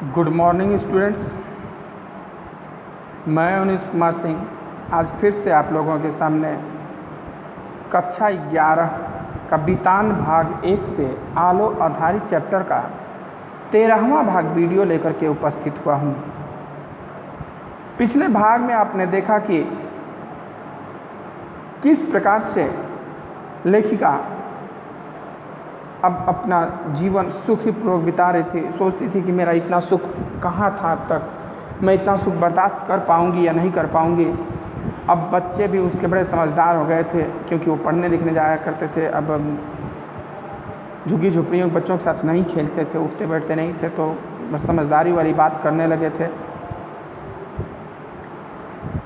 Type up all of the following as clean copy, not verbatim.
Good morning students. मैं अनीश कुमार सिंह आज फिर से आप लोगों के सामने कक्षा 11 का वितान भाग 1 से आलो आधारित चैप्टर का 13वां भाग वीडियो लेकर के उपस्थित हुआ हूँ। पिछले भाग में आपने देखा कि किस प्रकार से लेखिका अब अपना जीवन सुखपूर्वक बिता रही थी। सोचती थी कि मेरा इतना सुख कहाँ था अब तक, मैं इतना सुख बर्दाश्त कर पाऊँगी या नहीं कर पाऊँगी। अब बच्चे भी उसके बड़े समझदार हो गए थे क्योंकि वो पढ़ने लिखने जाया करते थे। अब झुग्गी झुपड़ियों के बच्चों के साथ नहीं खेलते थे, उठते बैठते नहीं थे, तो समझदारी वाली बात करने लगे थे।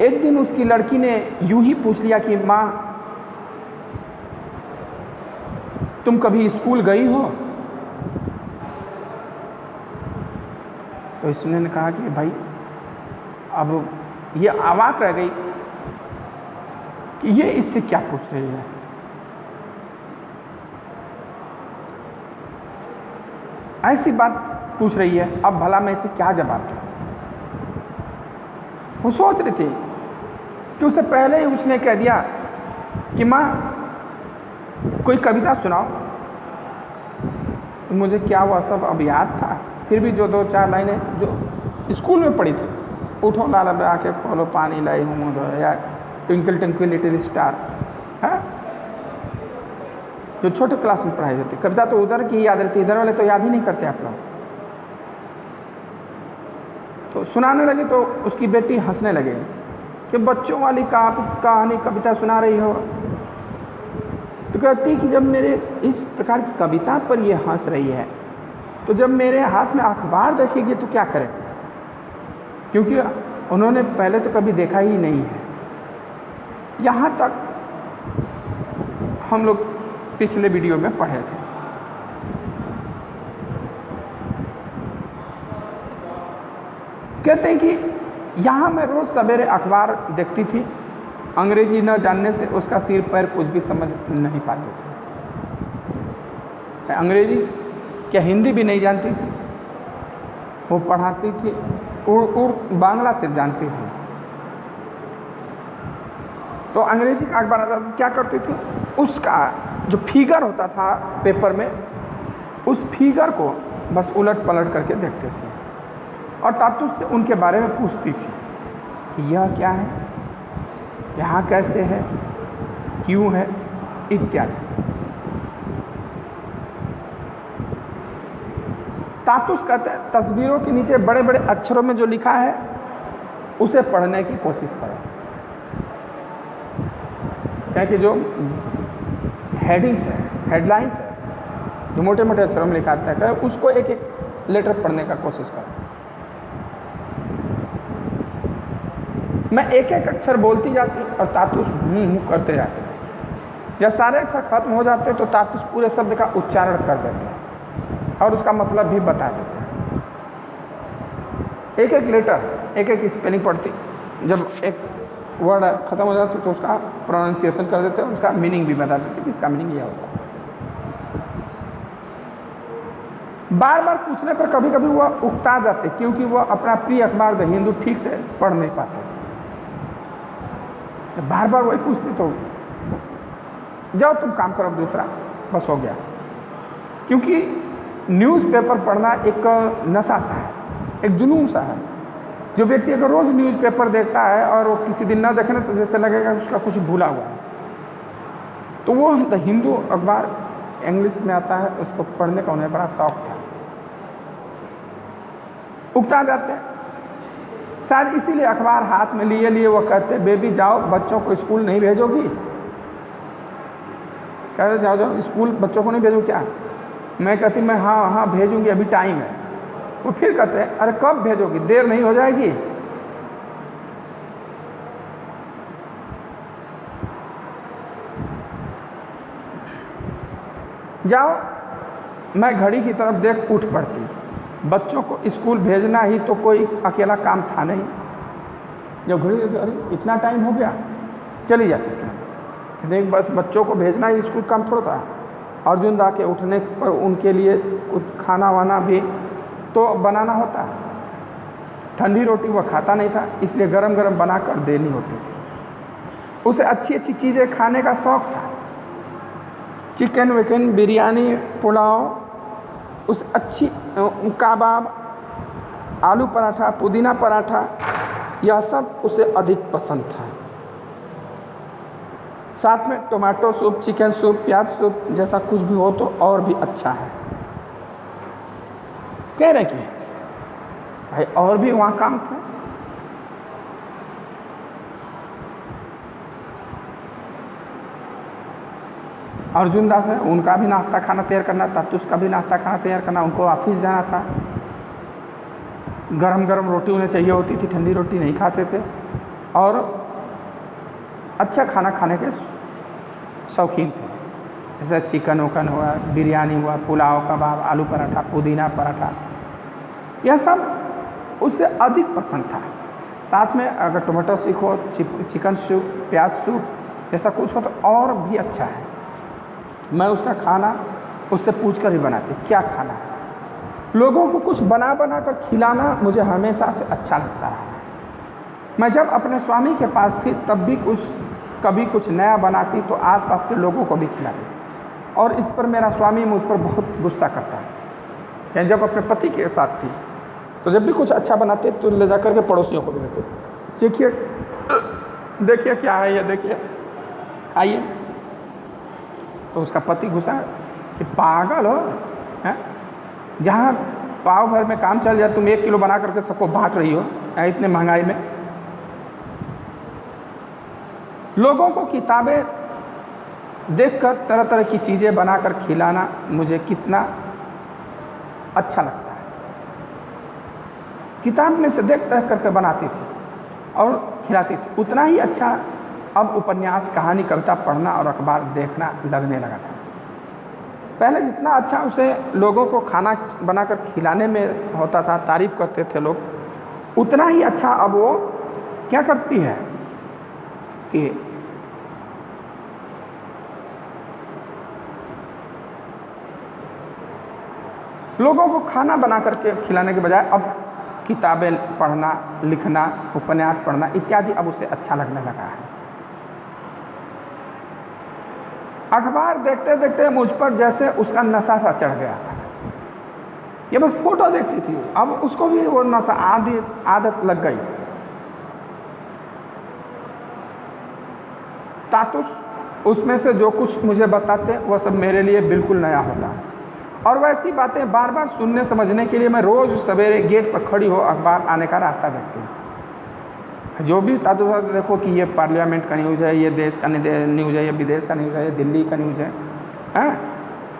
एक दिन उसकी लड़की ने यूं ही पूछ लिया कि माँ, तुम कभी स्कूल गई हो? तो इसने ने कहा कि भाई, अब ये अवाक रह गई कि ये इससे क्या पूछ रही है। ऐसी बात पूछ रही है, अब भला मैं इसे क्या जवाब दूं। वो सोच रही थी कि उससे पहले ही उसने कह दिया कि माँ कोई कविता सुनाओ। तो मुझे क्या हुआ सब अब याद था, फिर भी जो 2-4 लाइनें जो स्कूल में पढ़ी थी, उठो लाला बे आके खोलो पानी लाई हूँ, या ट्विंकल ट्विंकल लिटिल स्टार, है जो छोटे क्लास में पढ़ाई जाती। कविता तो उधर की याद रहती, इधर वाले तो याद ही नहीं करते आप लोग। तो सुनाने लगी तो उसकी बेटी हंसने लगे कि बच्चों वाली कहानी कविता सुना रही हो। तो कहती कि जब मेरे इस प्रकार की कविता पर ये हंस रही है, तो जब मेरे हाथ में अखबार देखेगी तो क्या करें, क्योंकि उन्होंने पहले तो कभी देखा ही नहीं है। यहाँ तक हम लोग पिछले वीडियो में पढ़े थे। कहते हैं कि यहाँ मैं रोज़ सवेरे अखबार देखती थी। अंग्रेजी न जानने से उसका सिर पैर कुछ भी समझ नहीं पाते थे। अंग्रेजी क्या हिंदी भी नहीं जानती थी। वो पढ़ाती थी बांग्ला सिर्फ जानती थी। तो अंग्रेजी का अखबार आता था, क्या करती थी, उसका जो फिगर होता था पेपर में, उस फिगर को बस उलट पलट करके देखते थे और तातुस से उनके बारे में पूछती थी कि यह क्या है, यहाँ कैसे है, क्यों है, इत्यादि। तातुस कहते हैं तस्वीरों के नीचे बड़े बड़े अक्षरों में जो लिखा है उसे पढ़ने की कोशिश करो। क्योंकि जो हेडिंग्स है, हेडलाइंस है, जो मोटे मोटे अक्षरों में लिखा है, उसको एक एक लेटर पढ़ने का कोशिश करो। मैं एक एक अक्षर बोलती जाती और तातुस करते जाते। जब सारे अक्षर खत्म हो जाते तो तातुस पूरे शब्द का उच्चारण कर देते और उसका मतलब भी बता देते। एक एक लेटर, एक एक स्पेलिंग पढ़ती। जब एक वर्ड खत्म हो जाता तो उसका प्रोनाउंसिएशन कर देते और उसका मीनिंग भी बता देते कि इसका मीनिंग यह होता है। बार बार पूछने पर कभी कभी वह उकता जाते क्योंकि वह अपना प्रिय अखबार द हिंदू ठीक से पढ़ नहीं पाते। बार बार वही पूछती तो जाओ तुम काम करो दूसरा, बस हो गया। क्योंकि न्यूज़पेपर पढ़ना एक नशा सा है, एक जुनून सा है। जो व्यक्ति अगर रोज़ न्यूज़पेपर देखता है और वो किसी दिन ना देखे ना, तो जैसे लगेगा उसका कुछ भूला हुआ है। तो वो द हिंदू अखबार इंग्लिश में आता है, उसको पढ़ने का उन्हें बड़ा शौक था। उकता जाते हैं, शायद इसीलिए अखबार हाथ में लिए लिए वो कहते, बेबी जाओ, बच्चों को स्कूल नहीं भेजोगी? कह रहे जाओ जाओ स्कूल, बच्चों को नहीं भेजो क्या? मैं कहती मैं हाँ भेजूंगी, अभी टाइम है। वो फिर कहते हैं अरे कब भेजोगी, देर नहीं हो जाएगी? जाओ। मैं घड़ी की तरफ देख उठ पड़ती। बच्चों को स्कूल भेजना ही तो कोई अकेला काम था नहीं। जब घड़ी देखती, अरे इतना टाइम हो गया, चली जाती। देख बस बच्चों को भेजना ही स्कूल काम थोड़ा था। अर्जुन दा के उठने पर उनके लिए कुछ खाना वाना भी तो बनाना होता, ठंडी रोटी वह खाता नहीं था, इसलिए गरम गरम बना कर देनी होती थी। उसे अच्छी अच्छी चीज़ें खाने का शौक़ था, चिकन विकन, बिरयानी, पुलाव, उस अच्छी कबाब, आलू पराठा, पुदीना पराठा, यह सब उसे अधिक पसंद था। साथ में टोमेटो सूप, चिकन सूप, प्याज सूप जैसा कुछ भी हो तो और भी अच्छा है। कह रहे कि भाई और भी वहाँ काम थे। अर्जुन दास है, उनका भी नाश्ता खाना तैयार करना था, तो उसका भी नाश्ता खाना तैयार करना, उनको ऑफिस जाना था। गरम गरम रोटी उन्हें चाहिए होती थी, ठंडी रोटी नहीं खाते थे, और अच्छा खाना खाने के शौकीन थे, जैसे चिकन वकन हुआ, बिरयानी हुआ, पुलाव, कबाब, आलू पराठा, पुदीना पराठा, यह सब उससे अधिक पसंद था। साथ में अगर टोमेटो सूप हो, चिकन सूप, प्याज सूप ऐसा कुछ हो तो और भी अच्छा है। मैं उसका खाना उससे पूछ कर ही बनाती, क्या खाना है। लोगों को कुछ बना बना कर खिलाना मुझे हमेशा से अच्छा लगता रहा है। मैं जब अपने स्वामी के पास थी तब भी कभी कुछ नया बनाती तो आसपास के लोगों को भी खिलाती, और इस पर मेरा स्वामी मुझ पर बहुत गुस्सा करता है। यानी जब अपने पति के साथ थी तो जब भी कुछ अच्छा बनाते तो ले जा कर के पड़ोसियों को भी देते, देखिए देखिए क्या है ये, देखिए आइए। तो उसका पति गुस्सा कि पागल हो हैं, जहाँ पाव भर में काम चल जाए तुम 1 किलो बना करके सबको बांट रही हो इतने महंगाई में। लोगों को किताबें देखकर तरह तरह की चीज़ें बनाकर खिलाना मुझे कितना अच्छा लगता है। किताब में से देख देख करके बनाती थी और खिलाती थी, उतना ही अच्छा अब उपन्यास, कहानी, कविता पढ़ना और अखबार देखना लगने लगा था। पहले जितना अच्छा उसे लोगों को खाना बनाकर खिलाने में होता था, तारीफ़ करते थे लोग, उतना ही अच्छा अब वो क्या करती है कि लोगों को खाना बना करके खिलाने के बजाय अब किताबें पढ़ना, लिखना, उपन्यास पढ़ना इत्यादि अब उसे अच्छा लगने लगा है। अखबार देखते देखते मुझ पर जैसे उसका नशा सा चढ़ गया था। ये बस फोटो देखती थी, अब उसको भी वो नशा, आदत लग गई। तातुस उसमें से जो कुछ मुझे बताते वह सब मेरे लिए बिल्कुल नया होता, और वैसी बातें बार बार सुनने समझने के लिए मैं रोज़ सवेरे गेट पर खड़ी हो अखबार आने का रास्ता देखती हूँ। जो भी तातुस देखो कि ये पार्लियामेंट का न्यूज़ है, ये देश का न्यूज़ है, ये विदेश का न्यूज़ है, ये दिल्ली का न्यूज़ है, हैं,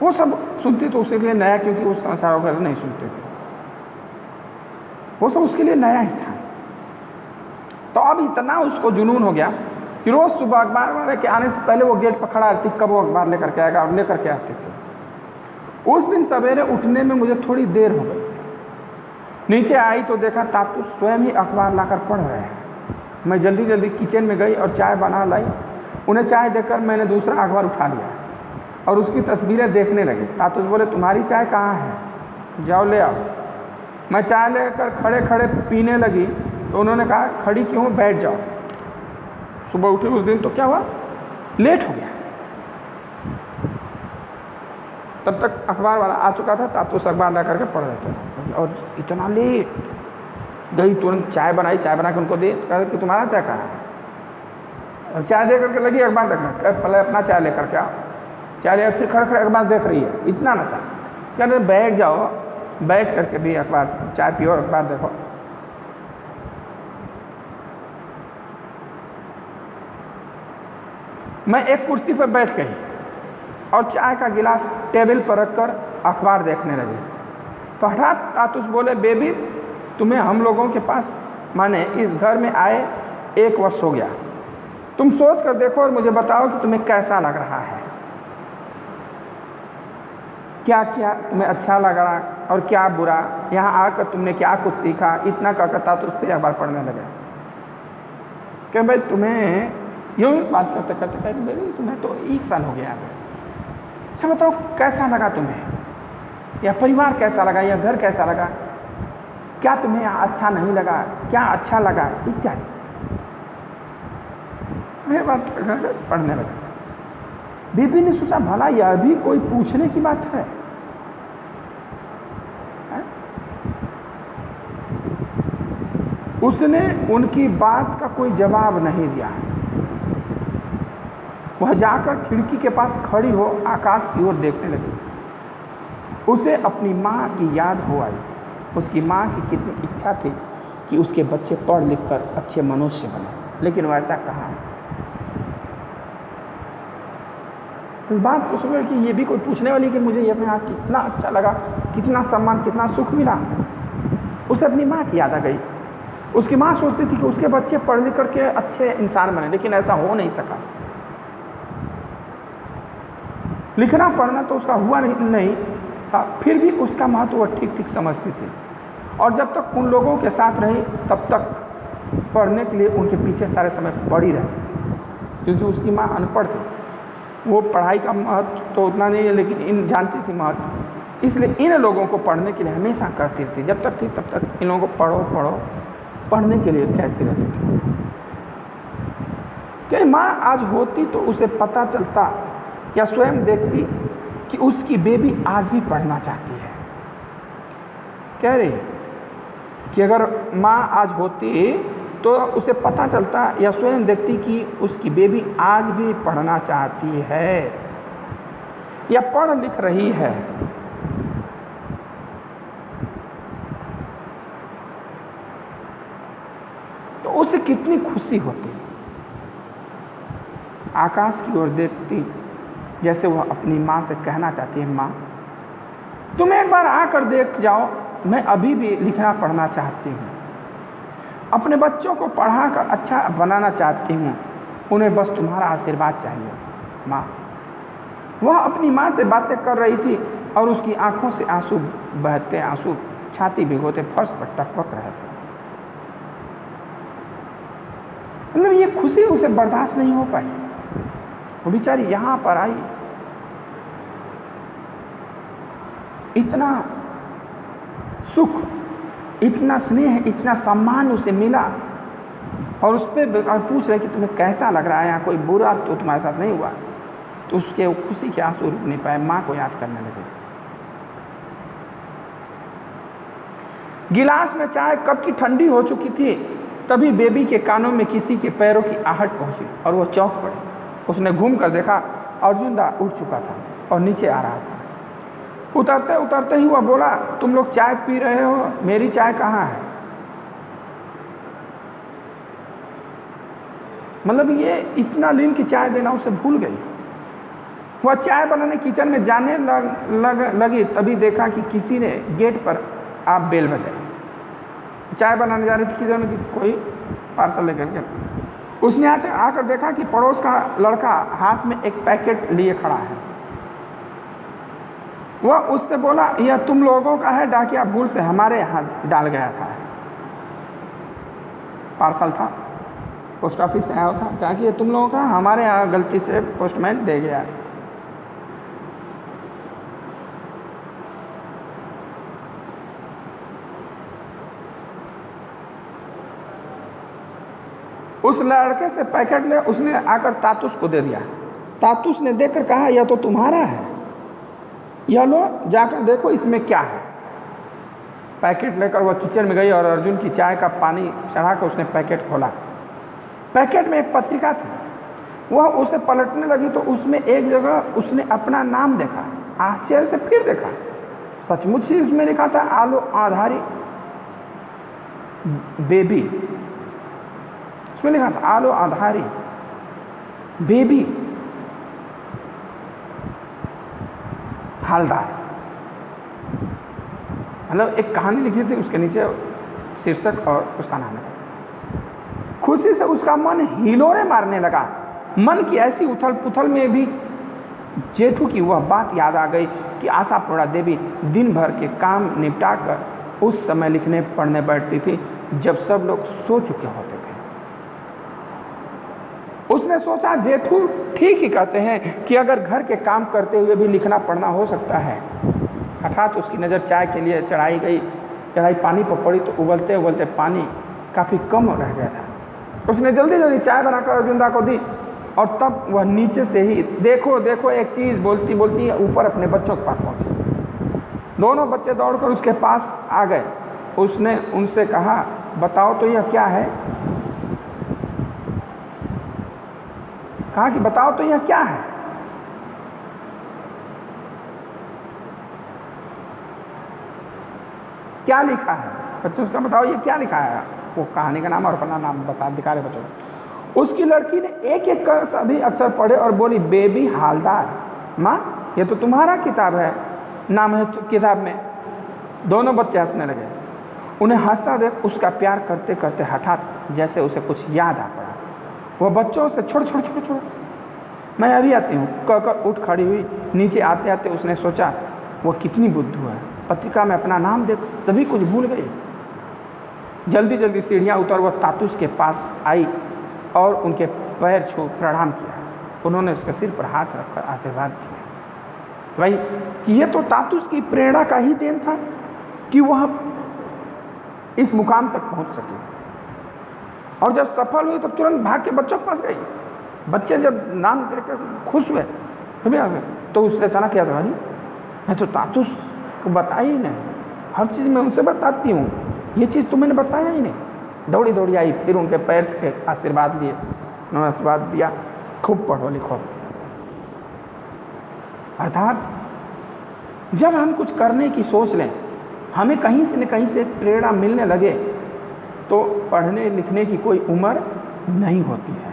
वो सब सुनती तो उसके लिए नया, क्योंकि उस समाचार वगैरह नहीं सुनते थे, वो सब उसके लिए नया ही था। तो अब इतना उसको जुनून हो गया कि रोज़ सुबह अखबार वाले के आने से पहले वो गेट पर खड़ा रहती, कब वो अखबार लेकर के आएगा, और लेकर के आते थे। उस दिन सवेरे उठने में मुझे थोड़ी देर हो गई। नीचे आई तो देखा तातुस स्वयं ही अखबार लाकर पढ़ रहे हैं। मैं जल्दी जल्दी किचन में गई और चाय बना लाई। उन्हें चाय देकर मैंने दूसरा अखबार उठा लिया और उसकी तस्वीरें देखने लगी। तातुस बोले, तुम्हारी चाय कहाँ है, जाओ ले आओ। मैं चाय लेकर खड़े खड़े पीने लगी तो उन्होंने कहा, खड़ी क्यों, बैठ जाओ। सुबह उठी उस दिन तो क्या हुआ, लेट हो गया। तब तक अखबार वाला आ चुका था, तातुस अखबार ला करके पढ़ रहे थे, और इतना लेट गई, तुरंत चाय बनाई, चाय बना के उनको दी, कहा कि तुम्हारा चाय कहाँ है। अब चाय दे करके लगी अखबार देखना, पहले अपना चाय लेकर के आओ। चाय ले फिर खड़े खड़े अखबार देख रही है, इतना नशा। कह रहे बैठ जाओ, बैठ करके भी अखबार, चाय पियो और अखबार देखो। मैं एक कुर्सी पर बैठ गई और चाय का गिलास टेबल पर रखकर अखबार देखने लगी। तो हठात तातुस बोले, बेबी तुम्हें हम लोगों के पास, माने इस घर में आए 1 वर्ष हो गया, तुम सोच कर देखो और मुझे बताओ कि तुम्हें कैसा लग रहा है, क्या क्या तुम्हें अच्छा लग रहा और क्या बुरा, यहाँ आकर तुमने क्या कुछ सीखा। इतना कहकर तातुस फिर अखबार पढ़ने लगे। क्या भाई तुम्हें यूँ बात करते करते कहते, बेबी तुम्हें तो 1 साल हो गया है, अच्छा बताओ कैसा लगा तुम्हें, या परिवार कैसा लगा, या घर कैसा लगा, क्या तुम्हें अच्छा नहीं लगा, क्या अच्छा लगा, इत्यादि। मेरे बात पढ़ने लगा। बीबी ने सोचा भला यह भी कोई पूछने की बात है? उसने उनकी बात का कोई जवाब नहीं दिया। वह जाकर खिड़की के पास खड़ी हो आकाश की ओर देखने लगी। उसे अपनी माँ की याद हो आई। उसकी माँ की कितनी इच्छा थी कि उसके बच्चे पढ़ लिख कर अच्छे मनुष्य बने, लेकिन वैसा कहाँ। इस बात को सुन कि ये भी कोई पूछने वाली कि मुझे यह यहाँ कितना अच्छा लगा, कितना सम्मान, कितना सुख मिला। उसे अपनी माँ की याद आ गई। उसकी माँ सोचती थी कि उसके बच्चे पढ़ लिख करके अच्छे इंसान बने, लेकिन ऐसा हो नहीं सका। लिखना पढ़ना तो उसका हुआ नहीं था, फिर भी उसका महत्व वह ठीक ठीक समझती थी। और जब तक उन लोगों के साथ रही तब तक पढ़ने के लिए उनके पीछे सारे समय पड़ी रहती थी, क्योंकि उसकी माँ अनपढ़ थी। वो पढ़ाई का महत्व तो उतना नहीं है, लेकिन इन जानती थी महत्व, इसलिए इन लोगों को पढ़ने के लिए हमेशा करती थी। जब तक थी तब तक इन लोगों को पढ़ो पढ़ो पढ़ने के लिए कहती रहती थी। कि माँ आज होती तो उसे पता चलता या स्वयं देखती कि उसकी बेबी आज भी पढ़ना चाहती है। कह रही कि अगर माँ आज होती तो उसे पता चलता या स्वयं देखती कि उसकी बेबी आज भी पढ़ना चाहती है या पढ़ लिख रही है। तो उसे कितनी खुशी होती। आकाश की ओर देखती जैसे वह अपनी माँ से कहना चाहती है, माँ तुम एक बार आकर देख जाओ, मैं अभी भी लिखना पढ़ना चाहती हूँ, अपने बच्चों को पढ़ाकर अच्छा बनाना चाहती हूँ, उन्हें बस तुम्हारा आशीर्वाद चाहिए। माँ, वह अपनी माँ से बातें कर रही थी और उसकी आंखों से आंसू बहते, आंसू छाती भिगोते फर्श पर टपक रहे थे। मतलब ये खुशी उसे बर्दाश्त नहीं हो पाई। वो बेचारी यहाँ पर आई, इतना सुख, इतना स्नेह, इतना सम्मान उसे मिला, और उस पर पूछ रहे कि तुम्हें कैसा लग रहा है, यहाँ कोई बुरा तो तुम्हारे साथ नहीं हुआ। तो उसके खुशी के आंसू रुक नहीं पाए, माँ को याद करने लगे। गिलास में चाय कब की ठंडी हो चुकी थी, तभी बेबी के कानों में किसी के पैरों की आहट पहुंची और वो चौंक पड़ी। उसने घूम कर देखा, अर्जुन दा उठ चुका था और नीचे आ रहा था। उतरते उतरते ही वह बोला, तुम लोग चाय पी रहे हो, मेरी चाय कहाँ है? मतलब ये इतना लीन की चाय देना उसे भूल गई। वह चाय बनाने किचन में जाने लगी, तभी देखा कि किसी ने गेट पर आप बेल बजाई। चाय बनाने जा रही थी किचन में, कोई पार्सल लेकर के। उसने आकर देखा कि पड़ोस का लड़का हाथ में एक पैकेट लिए खड़ा है। वह उससे बोला, यह तुम लोगों का है, डाकिया भूल से हमारे यहाँ डाल गया था। पार्सल था, पोस्ट ऑफिस से आया था, क्या कि ये तुम लोगों का, हमारे यहाँ गलती से पोस्टमैन दे गया। उस लड़के से पैकेट ले उसने आकर तातुस को दे दिया। तातुस ने देखकर कहा, यह तो तुम्हारा है, यह लो, जाकर देखो इसमें क्या है। पैकेट लेकर वह किचन में गई और अर्जुन की चाय का पानी चढ़ाकर उसने पैकेट खोला। पैकेट में एक पत्रिका थी। वह उसे पलटने लगी तो उसमें एक जगह उसने अपना नाम देखा। आश्चर्य से फिर देखा, सचमुच ही उसमें लिखा था, आलो आधारी बेबी। उसमें लिखा था, आलो आधारी बेबी हालदार। मतलब एक कहानी लिखी थी, उसके नीचे शीर्षक और उसका नाम है। खुशी से उसका मन हिलोरे मारने लगा। मन की ऐसी उथल पुथल में भी जेठू की वह बात याद आ गई कि आशापूर्णा देवी दिन भर के काम निपटा कर उस समय लिखने पढ़ने बैठती थी जब सब लोग सो चुके होते थे। उसने सोचा, जेठू ठीक ही कहते हैं कि अगर घर के काम करते हुए भी लिखना पढ़ना हो सकता है। हठात उसकी नज़र चाय के लिए चढ़ाई गई चढ़ाई पानी पर पड़ी तो उबलते उबलते पानी काफ़ी कम रह गया था। उसने जल्दी जल्दी चाय बनाकर अर्जुनदा को दी और तब वह नीचे से ही देखो देखो एक चीज़ बोलती बोलती ऊपर अपने बच्चों के पास पहुँची। दोनों बच्चे दौड़कर उसके पास आ गए। उसने उनसे कहा, बताओ तो यह क्या है? कहा कि बताओ तो यह क्या है? क्या लिखा है? बच्चे उसका बताओ ये क्या लिखा है? वो कहानी का नाम और अपना नाम बता दिखा रहे बच्चों को। उसकी लड़की ने एक एक कर सभी अक्षर पढ़े और बोली, बेबी हालदार। माँ ये तो तुम्हारा किताब है, नाम है तो किताब में। दोनों बच्चे हंसने लगे। उन्हें हंसता देख उसका प्यार करते करते हठात जैसे उसे कुछ याद आ पड़ा। वह बच्चों से छोड़ छोड़ छोड़ छोड़, मैं अभी आती हूँ कहकर उठ खड़ी हुई। नीचे आते आते उसने सोचा, वह कितनी बुद्धू है, पत्रिका में अपना नाम देख सभी कुछ भूल गई। जल्दी जल्दी सीढ़ियाँ उतर वह तातुस के पास आई और उनके पैर छू प्रणाम किया। उन्होंने उसके सिर पर हाथ रखकर आशीर्वाद दिया। भाई कि ये तो तातुस की प्रेरणा का ही देन था कि वह इस मुकाम तक पहुंच सके। और जब सफल हुई तो तुरंत भाग के बच्चों के पास गई। बच्चे जब नाम देखकर खुश हुए तभी आ गए। तो उससे अचानक क्या था, मैं तो तातुस को बताया ही नहीं, हर चीज़ मैं उनसे बताती हूँ, ये चीज़ तो मैंने बताया ही नहीं। दौड़ी दौड़ी आई, फिर उनके पैर के आशीर्वाद लिए, आशीर्वाद दिया, खूब पढ़ो लिखो। अर्थात जब हम कुछ करने की सोच लें, हमें कहीं से न कहीं से प्रेरणा मिलने लगे, तो पढ़ने लिखने की कोई उम्र नहीं होती है,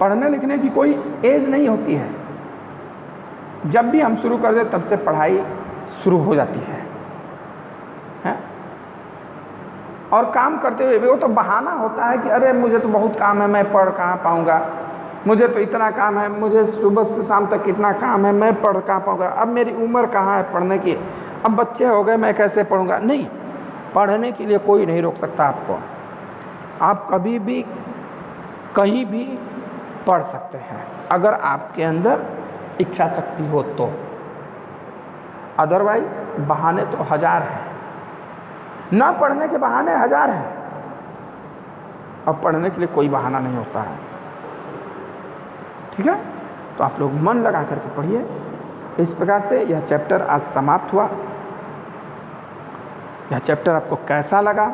पढ़ने लिखने की कोई एज नहीं होती है। जब भी हम शुरू कर दें तब से पढ़ाई शुरू हो जाती है। और काम करते हुए भी वो तो बहाना होता है कि अरे मुझे तो बहुत काम है, मैं पढ़ कहाँ पाऊँगा, मुझे तो इतना काम है, मुझे सुबह से शाम तक इतना काम है, मैं पढ़ कहाँ पाऊँगा, अब मेरी उम्र कहाँ है पढ़ने की, अब बच्चे हो गए मैं कैसे पढ़ूँगा। नहीं, पढ़ने के लिए कोई नहीं रोक सकता आपको। आप कभी भी कहीं भी पढ़ सकते हैं अगर आपके अंदर इच्छा शक्ति हो तो। अदरवाइज बहाने तो हजार हैं, ना पढ़ने के बहाने हजार हैं, अब पढ़ने के लिए कोई बहाना नहीं होता है। ठीक है, तो आप लोग मन लगा करके पढ़िए। इस प्रकार से यह चैप्टर आज समाप्त हुआ। यह चैप्टर आपको कैसा लगा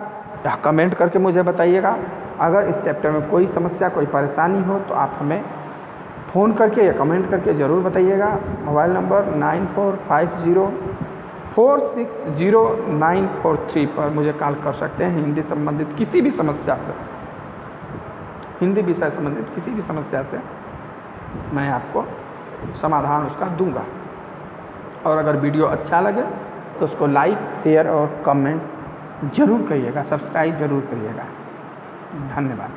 यह कमेंट करके मुझे बताइएगा। अगर इस चैप्टर में कोई समस्या कोई परेशानी हो तो आप हमें फ़ोन करके या कमेंट करके ज़रूर बताइएगा। मोबाइल नंबर 9450460943 पर मुझे कॉल कर सकते हैं। हिंदी संबंधित किसी भी समस्या से, हिंदी विषय संबंधित किसी भी समस्या से मैं आपको समाधान उसका दूंगा। और अगर वीडियो अच्छा लगे तो उसको लाइक शेयर और कमेंट ज़रूर करिएगा, सब्सक्राइब ज़रूर करिएगा। धन्यवाद।